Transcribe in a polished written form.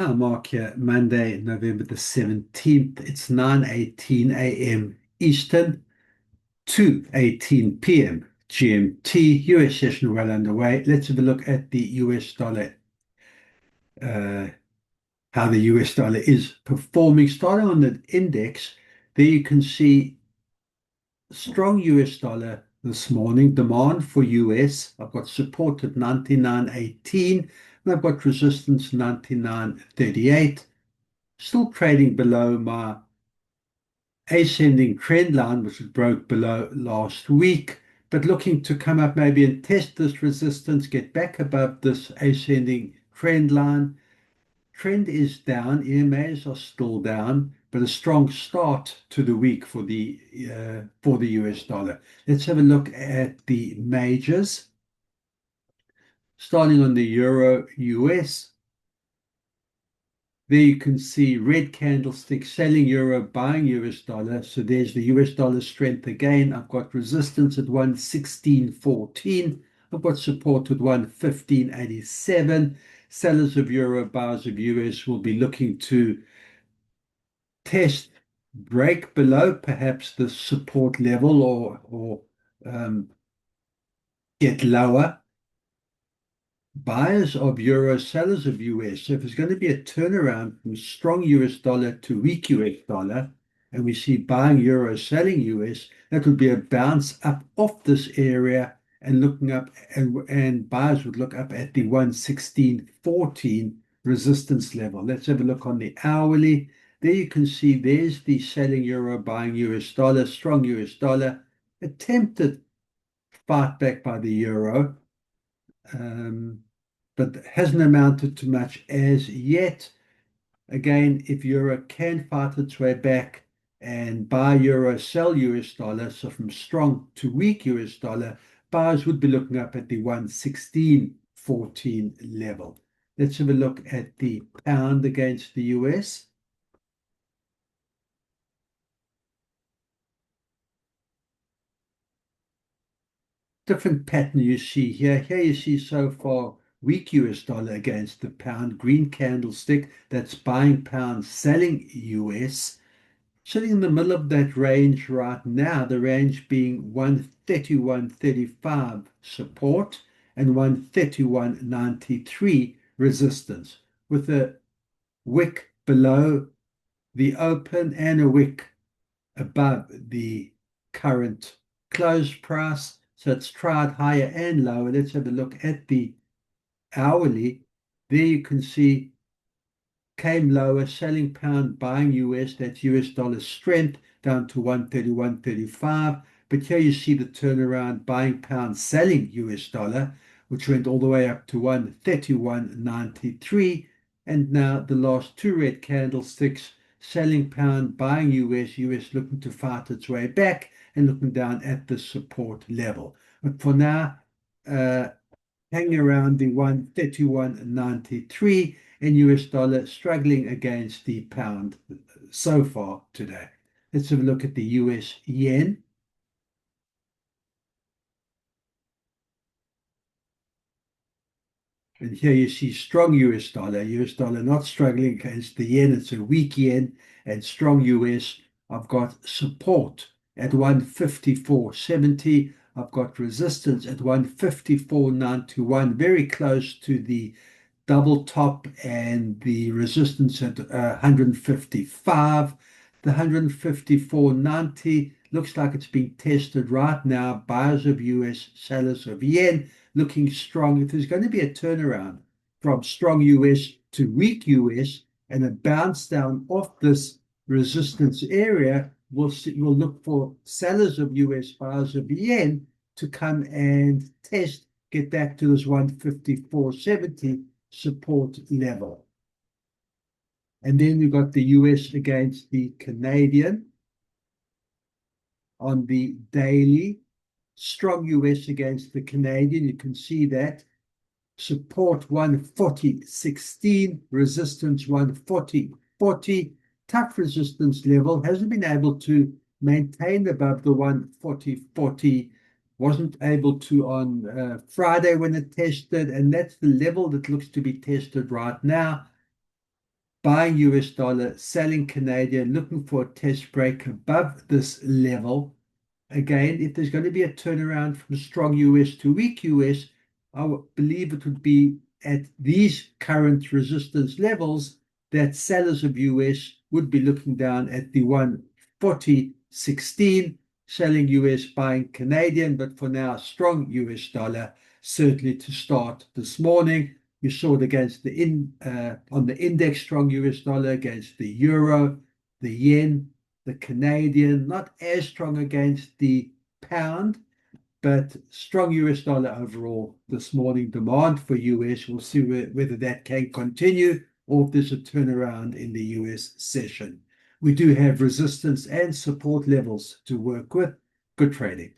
Hi, Mark here. Monday, November the 17th. It's 9:18 a.m. Eastern, 2:18 p.m. GMT. US session well underway. Let's have a look at the US dollar, uh, how the US dollar is performing. Starting on the index, there you can see strong US dollar this morning. Demand for US. I've got support at 99.18 and I've got resistance 99.38. Still trading below my ascending trend line, which was broke below last week, but looking to come up maybe and test this resistance, get back above this ascending trend line. Trend is down, EMAs are still down, but a strong start to the week for the US dollar. Let's have a look at the majors. Starting on the Euro US. There you can see red candlestick selling euro, buying US dollar. So there's the US dollar strength again. I've got resistance at 116.14. I've got support at 115.87. Sellers of euro, buyers of US will be looking to test, break below perhaps the support level or get lower. Buyers of euro, sellers of US. So if there's going to be a turnaround from strong US dollar to weak US dollar, and we see buying euro, selling US, that would be a bounce up off this area and looking up, and buyers would look up at the 116.14 resistance level. Let's have a look on the hourly. There you can see there's the selling euro, buying US dollar, strong US dollar, attempted fight back by the euro. But hasn't amounted to much as yet. Again, if euro can fight its way back and buy euro, sell US dollar, so from strong to weak US dollar, buyers would be looking up at the 116.14 level. Let's have a look at the pound against the US. Different pattern you see here. Here you see so far weak US dollar against the pound, green candlestick, that's buying pound, selling US. Sitting in the middle of that range right now, the range being 131.35 support and 131.93 resistance, with a wick below the open and a wick above the current close price. So it's tried higher and lower. Let's have a look at the hourly. There you can see came lower, selling pound, buying US, that's US dollar strength down to 131.35. But here you see the turnaround, buying pound, selling US dollar, which went all the way up to 131.93. And now the last two red candlesticks, selling pound, buying US, US looking to fight its way back and looking down at the support level. But for now, hanging around the 131.93 and US dollar struggling against the pound so far today. Let's have a look at the US yen. And here you see strong US dollar not struggling against the yen. It's a weak yen and strong US. I've got support at 154.70. I've got resistance at 154.91, very close to the double top, and the resistance at 155. The 154.90 looks like it's being tested right now. Buyers of US, sellers of yen looking strong. If there's going to be a turnaround from strong US to weak US and a bounce down off this resistance area, we'll look for sellers of US, buyers of yen to come and test, get back to this 154.70 support level. And then we've got the US against the Canadian on the daily. Strong US against the Canadian. You can see that. Support 140.16, resistance 140.40. Tough resistance level. Hasn't been able to maintain above the 140.40. Wasn't able to on Friday when it tested, and that's the level that looks to be tested right now. buying US dollar, selling Canadian, looking for a test break above this level. Again, if there's going to be a turnaround from strong US to weak US, I believe it would be at these current resistance levels that sellers of US would be looking down at the 140.16, selling US, buying Canadian, but for now, strong US dollar, certainly to start this morning. You saw it against on the index, strong US dollar against the euro, the yen, the Canadian, not as strong against the pound, but strong US dollar overall this morning. Demand for US, we'll see whether that can continue or if there's a turnaround in the US session. We do have resistance and support levels to work with. Good trading.